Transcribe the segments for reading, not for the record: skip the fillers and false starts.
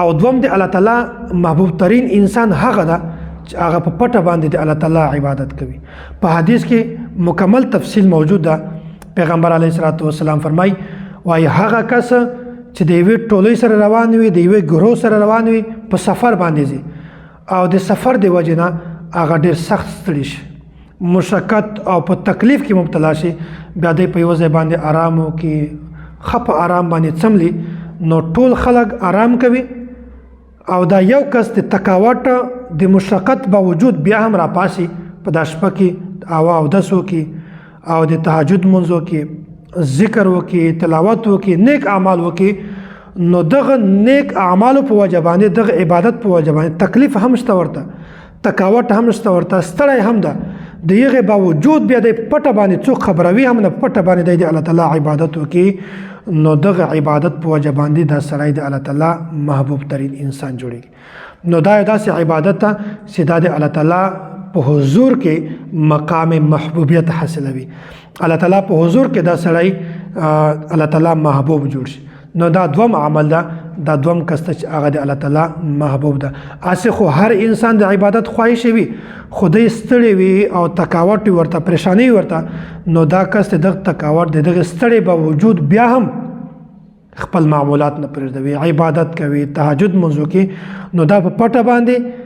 او دوم د الله تعالی محبوب ترین انسان هغه ده چې هغه په پټه باندې د الله تعالی عبادت کوي. په حدیث کې مکمل تفصیل موجود ده. پیغمبر علیه الصلاۃ والسلام فرمای وای هغه کس چې د یوې ټولۍ سره روان وي، د یوې ګروه سره روان وي، په سفر باندې ځي او د سفر د وجې نه هغه ډېر سخت ستړي شي، مشقت او په تکلیف کې مبتلا شي، بیا دی په یوه ځای باندې آرام وکړي، ښه په آرام باندې څملي، نو ټول خلک آرام کوي او دا یو کس د تکاوت د مشقت باوجود بیا هم راپاسي په دا شپه کې او اودس وکړي او د تهجد لمونځ وکړي، ذکر وکړي، تلاوت وکړي، نیک اعمال وکړي. نو دغه نیک اعمالو په وجه باندې، دغه عبادت په وجه باندې تکلیف هم شته ورته، تکاوت هم شته ورته، ستړی هم ده، د هغې باوجود بیا د پټه باندې څوک خبروي هم نه، پټه باندې د الله تعالی عبادت وکړي. نو دغه عبادت په وجه باندې دا سړی د الله تعالی محبوب ترین انسان جوړیږي. نو دا یو داسې عبادت ده چې دا د الله تعالی په حضور کې مقام محبوبیت حاصلوي. الله تعالی په حضور کې دا سړی الله تعالی محبوب جوړ شي. نو دا دوم عمل ده، دا دوم کسته چې هغه د الله تعالی محبوب ده. اسې خو هر انسان د عبادت خواهش وي، خدای ستړی وي او تکاوت ورته، پریشانی ورته، نو دا کس د دغه تکاوت د دغه ستړی باوجود بیا هم خپل معمولات نه پرېږدوي، عبادت کوي، تهجد لمونځ کوي. نو دا په پټه باندې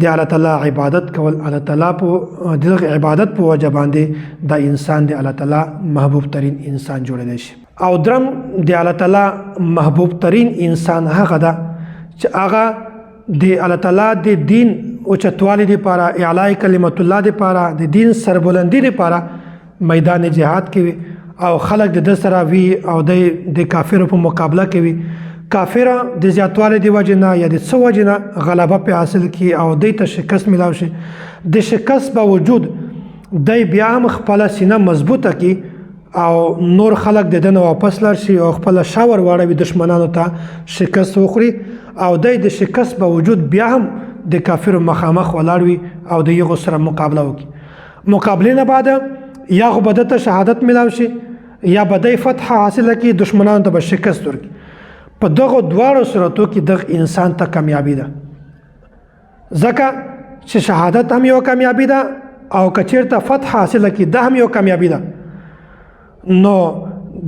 د الله تعالی عبادت کول، الله تعالی په دغه عبادت په وجه باندې دا انسان د الله تعالی محبوب ترین انسان جوړیدلی شي. او درم د الله تعالی محبوب ترین انسان هغه ده چې هغه د الله تعالی د دین اوچتوالي دپاره، اعلی کلمت الله دپاره، د دین سربلندي دپاره میدان جهاد کوي او خلک د ده سره وي او د کافرو په مقابله کوي. کافر د زیاتوالي د وجې نه یا د څه وجې نه غلبه پې حاصل کړي او دوی ته شکست میلاو شي. د شکست باوجود دی بیا هم خپله سینه مضبوطه کړي او نور خلک د ده نه واپس لاړ شي او خپله شاور واړوي، دشمنانو ته شکست وخوري او دی د شکست باوجود بیا هم د کافرو مخامخ ولاړ وي او د هغو سره مقابله وکړي. مقابلې نه بعد یا خو به ده ته شهادت میلاو شي یا به دی فتح حاصله کړي، دشمنانو ته به شکست ورکړي. په دغو دواړو صورتو کې دغه انسان ته کامیابي ده، ځکه چې شهادت هم یو کامیابي ده او که چېرته فتح حاصله کړي دا هم یو کامیابي ده. نو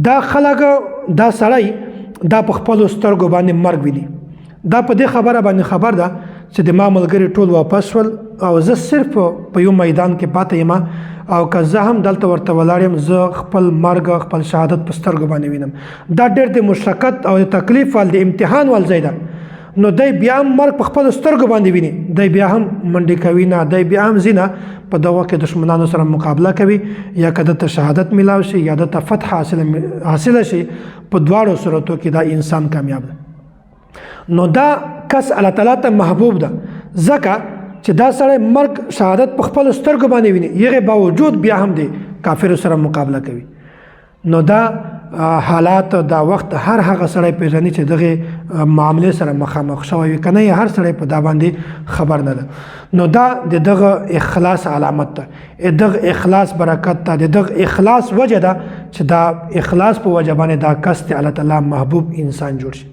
دا خلک، دا سړی دا په خپلو سترګو باندې مرګ ویني، دا په دې خبره باندې خبر ده چې د ما ملګري ټول واپس شول او زه صرف په یو میدان کې پاتې یم او که زه هم دلته ورته ولاړ یم، زه خپل مرګ، خپل شهادت په سترګو باندې وینم. دا ډېر د مشقت او د تکلیف وال، د امتحان وال ځای ده. نو دی بیا هم مرګ په خپلو سترګو باندې ویني، دی بیا هم منډې کوي نه، دی بیا هم ځي نه، په دغه کې دشمنانو سره مقابله کوي، یا که دته شهادت میلاو شي یا دته فتح حاصله شي، په دواړو صورتو کې دا انسان کامیاب ده. نو دا کس الله تعالی ته محبوب ده، ځکه چې دا سړی مرګ، شهادت په خپلو سترګو باندې ویني، هغې باوجود بیا هم د کافرو سره مقابله کوي. نو دا حالات، دا وخت هر هغه سړی پیژني چې دغه معاملې سره مخامخ شوی وي، که نه هر سړی په دا باندې خبر نه ده. نو دا د دغه اخلاص علامت ده، دغه اخلاص برکت ده، د دغه اخلاص وجه ده چې دا اخلاص په وجه باندې دا کس د الله تعالی محبوب انسان جوړ شي.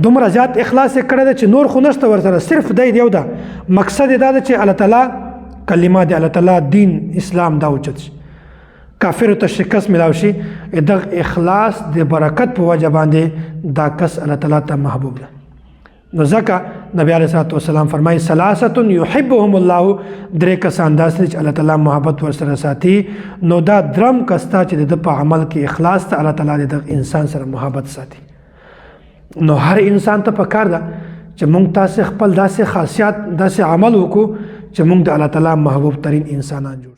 دومره زیات اخلاص یې کړی ده چې نور خو نشته ورسره، صرف دی یو ده، مقصد یې دا ده چې الله تعالی کلمه د الله تعالی دین اسلام دا اوچت شي، کافرو ته شکست میلاو شي. دغه اخلاص د برکت په وجه باندې دا کس الله تعالی ته محبوب ده. نو ځکه نبی علیه الصلاۃ والسلام فرمایي ثلاثة یحبهم الله، درې کسان داسې چې الله تعالی محبت ورسره ساتي. نو دا درم کس ته چې د په عمل کې اخلاص ته الله تعالی د انسان سره محبت ساتي. نو هر انسان ته پکار ده چې موږ تاسې خپل داسې خاصیت، داسې عمل وکړو چې موږ د الله تعالی محبوب ترین انسانان جوړ